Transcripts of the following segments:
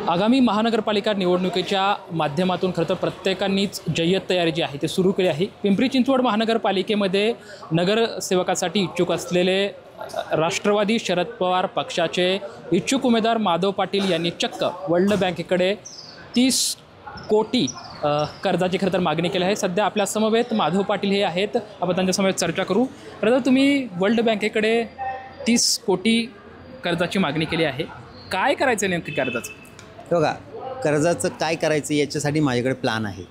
आगामी महानगरपालिका निवडणुकीच्या माध्यमातून खरं तर प्रत्येकांनीच जय्यत तयारी जी आहे ती सुरू केली आहे। पिंपरी चिंचवड महानगरपालिकेमध्ये नगरसेवकासाठी इच्छुक असलेले राष्ट्रवादी शरद पवार पक्षाचे इच्छुक उमेदवार माधव पाटील यांनी चक्क वर्ल्ड बँकेकडे 30 कोटी कर्जाची खरं तर मागणी केली आहे। सध्या आपल्या समवेत माधव पाटील हे आहेत, आपण त्यांच्या समवेत चर्चा करू। खरं तर तुम्ही वर्ल्ड बँकेकडे 30 कोटी कर्जाची मागणी केली आहे, काय करायचं नेमकं कर्जाचं? बघा, कर्जाचं काय करायचं याच्यासाठी माझ्याकडे प्लॅन आहे।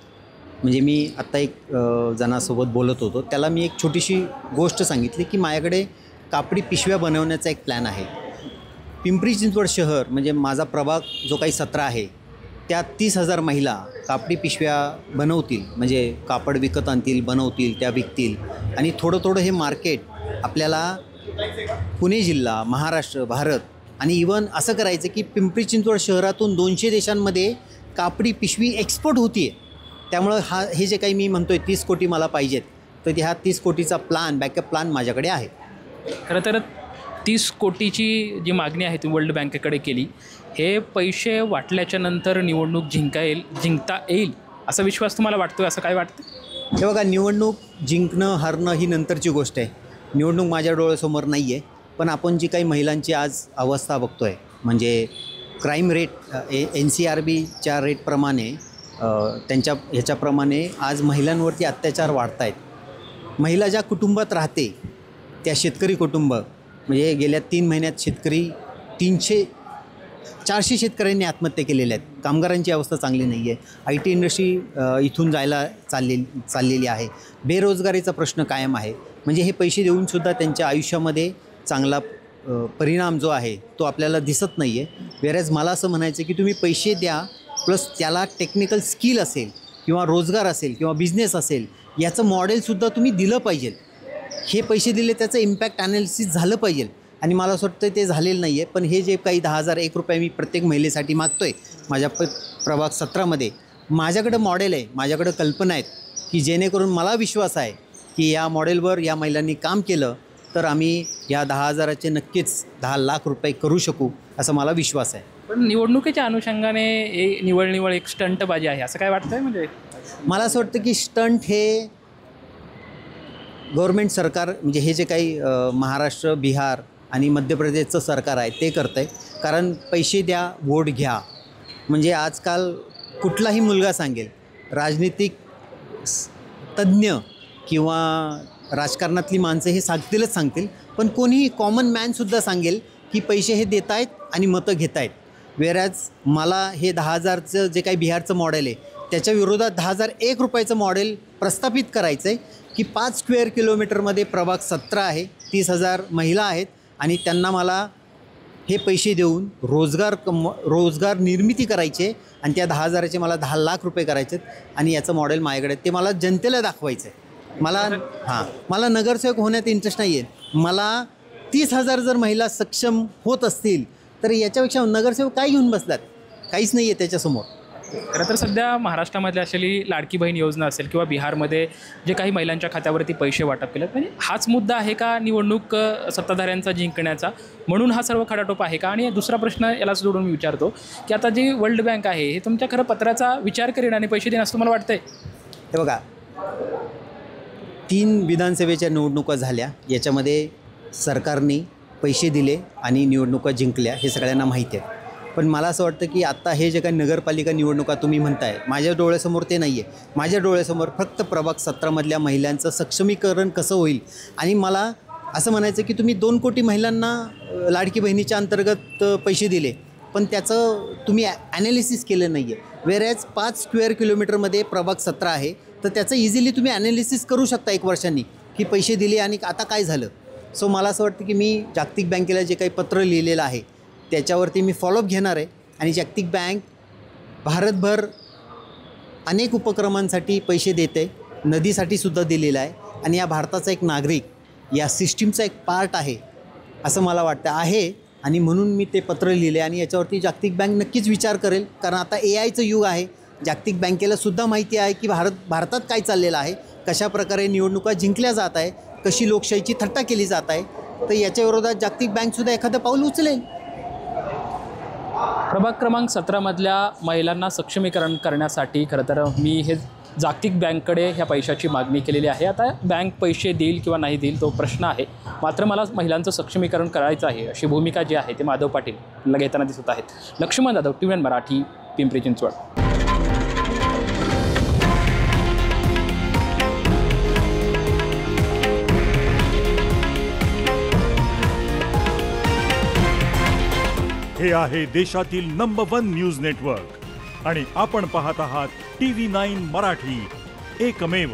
म्हणजे मी आत्ता एक जणासोबत बोलत होतो, त्याला मी एक छोटीशी गोष्ट सांगितली की माझ्याकडे कापडी पिशव्या बनवण्याचा एक प्लॅन आहे। पिंपरी चिंचवड शहर म्हणजे माझा प्रभाग जो काही 17 आहे, त्या 30,000 महिला कापडी पिशव्या बनवतील, म्हणजे कापड विकत आणतील, बनवतील, त्या विकतील आणि थोडं थोडं हे मार्केट आपल्याला पुणे जिल्हा, महाराष्ट्र, भारत आणि इवन असं करायचं की पिंपरी चिंचवड शहरातून 200 देशांमध्ये कापडी पिशवी एक्सपोर्ट होती आहे। त्यामुळं हे जे काही मी म्हणतो आहे 30 कोटी मला पाहिजेत, तर ह्या 30 कोटीचा प्लॅन, बॅकअप प्लॅन माझ्याकडे आहे। खरं तर 30 कोटीची जी मागणी आहे ती वर्ल्ड बँकेकडे केली, हे पैसे वाटल्याच्या नंतर निवडणूक जिंकता येईल असा विश्वास तुम्हाला वाटतो? असं काय वाटतं? हे बघा, निवडणूक जिंकणं हारणं ही नंतरची गोष्ट आहे। निवडणूक माझ्या डोळ्यासमोर नाही आहे, पण आपण जी काही महिलांची आज अवस्था बघतो आहे, म्हणजे क्राईम रेट NCRBच्या रेटप्रमाणे त्यांच्या ह्याच्याप्रमाणे आज महिलांवरती अत्याचार वाढत आहेत। महिला ज्या कुटुंबात राहते, त्या शेतकरी कुटुंब, म्हणजे गेल्या 3 महिन्यात शेतकरी 400 शेतकऱ्यांनी आत्महत्या केलेल्या आहेत। कामगारांची अवस्था चांगली नाही आहे। IT इंडस्ट्री इथून जायला चाललेली आहे। बेरोजगारीचा प्रश्न कायम आहे। म्हणजे हे पैसे देऊनसुद्धा त्यांच्या आयुष्यामध्ये चांगला परिणाम जो आहे तो आपल्याला दिसत नाही आहे। वेरॅज मला असं म्हणायचं की तुम्ही पैसे द्या, प्लस त्याला टेक्निकल स्किल असेल किंवा रोजगार असेल किंवा बिझनेस असेल, याचं मॉडेलसुद्धा तुम्ही दिलं पाहिजे। हे पैसे दिले त्याचं इम्पॅक्ट ॲनालिसिस झालं पाहिजे आणि मला असं वाटतं ते झालेलं नाही आहे। पण हे जे काही 10,000 ₹1 मी प्रत्येक महिलेसाठी मागतो आहे माझ्या प्रभाग 17मध्ये, माझ्याकडं मॉडेल आहे, माझ्याकडं कल्पना आहेत की जेणेकरून मला विश्वास आहे की या मॉडेलवर या महिलांनी काम केलं तर आम्ही या 10,000चे नक्कीच 10 लाख रुपये करू शकू, असा मला विश्वास आहे। पण निवडणुकीच्या अनुषंगाने निवळ एक स्टंटबाजी आहे असं काय वाटतंय? म्हणजे मला असं वाटतं की स्टंट हे गव्हर्मेंट सरकार, म्हणजे हे जे काही महाराष्ट्र, बिहार आणि मध्य प्रदेशचं सरकार आहे ते करतं आहे। कारण पैसे द्या, वोट घ्या, म्हणजे आजकाल कुठलाही मुलगा सांगेल, राजनीतिक तज्ज्ञ किंवा राजकारणातली माणसं हे सांगतील, पण कोणीही कॉमन मॅनसुद्धा सांगेल की पैसे हे देत आहेत आणि मतं घेत आहेत। वेरॅज मला हे 10,000चं जे काही बिहारचं मॉडेल आहे त्याच्या विरोधात ₹10,001चं मॉडेल प्रस्थापित करायचं आहे की 5 स्क्वेअर किलोमीटरमध्ये प्रभाग 17 आहे, 30,000 महिला आहेत आणि त्यांना मला हे पैसे देऊन रोजगार निर्मिती करायचे आणि त्या 10,000चे मला 10 लाख रुपये करायचे आणि याचं मॉडेल माझ्याकडे, ते मला जनतेला दाखवायचं आहे। मला नगरसेवक होण्यात इंटरेस्ट नाही आहे। मला 30,000 जर महिला सक्षम होत असतील तर याच्यापेक्षा नगरसेवक काय घेऊन बसलात? काहीच नाही आहे त्याच्यासमोर। खरं तर सध्या महाराष्ट्रामध्ये असलेली लाडकी बहीण योजना असेल किंवा बिहारमध्ये जे काही महिलांच्या खात्यावरती पैसे वाटप केले, म्हणजे हाच मुद्दा आहे का निवडणूक सत्ताधाऱ्यांचा जिंकण्याचा, म्हणून हा सर्व खटाटोप आहे का? आणि दुसरा प्रश्न यालाच जोडून मी विचारतो की आता जी वर्ल्ड बँक आहे हे तुमच्या खरं पत्राचा विचार करेन आणि पैसे देणं असं तुम्हाला वाटतंय? हे बघा, 3 विधानसभेच्या निवडणुका झाल्या, याच्यामध्ये सरकारने पैसे दिले आणि निवडणुका जिंकल्या, हे सगळ्यांना माहिती आहे। पण मला असं वाटतं की आत्ता हे जे काही नगरपालिका निवडणुका तुम्ही म्हणताय, माझ्या डोळ्यासमोर ते नाही आहे। माझ्या डोळ्यासमोर फक्त प्रभाग 17मधल्या महिलांचं सक्षमीकरण कसं होईल, आणि मला असं म्हणायचं की तुम्ही 2 कोटी महिलांना लाडकी बहिणीच्या अंतर्गत पैसे दिले, पण त्याचं तुम्ही ॲनालिसिस केलं नाही आहे। वेरॅज 5 स्क्वेअर किलोमीटरमध्ये प्रभाग 17 आहे, तर त्याचं इझिली तुम्ही ॲनालिसिस करू शकता 1 वर्षांनी की पैसे दिले आणि आता काय झालं। सो मला असं वाटतं की मी जागतिक बँकेला जे काही पत्र लिहिलेलं आहे त्याच्यावरती मी फॉलोअप घेणार आहे आणि जागतिक बँक भारतभर अनेक उपक्रमांसाठी पैसे देते, नदीसाठी सुद्धा दिलेलं आहे आणि या भारताचा एक नागरिक या सिस्टीमचा एक पार्ट आहे असं मला वाटतं आहे, आणि म्हणून मी ते पत्र लिहिले आणि याच्यावरती जागतिक बँक नक्कीच विचार करेल। कारण आता AIचं युग आहे, जागतिक बँकेलासुद्धा माहिती आहे की भारतात काय चाललेलं आहे, कशा प्रकारे निवडणुका जिंकल्या जात आहे, कशी लोकशाहीची थट्टा केली जात आहे, तर याच्या विरोधात जागतिक बँकसुद्धा एखादं पाऊल उचलेल। प्रभाग क्रमांक 17मधल्या महिलांना सक्षमीकरण करण्यासाठी खरं तर मी हे जागतिक बँककडे ह्या पैशाची मागणी केलेली आहे. आता बँक पैसे देईल किंवा नाही देईल तो प्रश्न आहे. मात्र मला महिलांचं सक्षमीकरण करायचं आहे अशी भूमिका जी आहे ते माधव पाटील घेताना दिसत आहेत. लक्ष्मण जाधव, TVN मराठी, पिंपरी चिंचवड. हे आहे देशातील नंबर 1 न्यूज नेटवर्क आणि आपण पाहत आहात TV9 मराठी, एकमेव.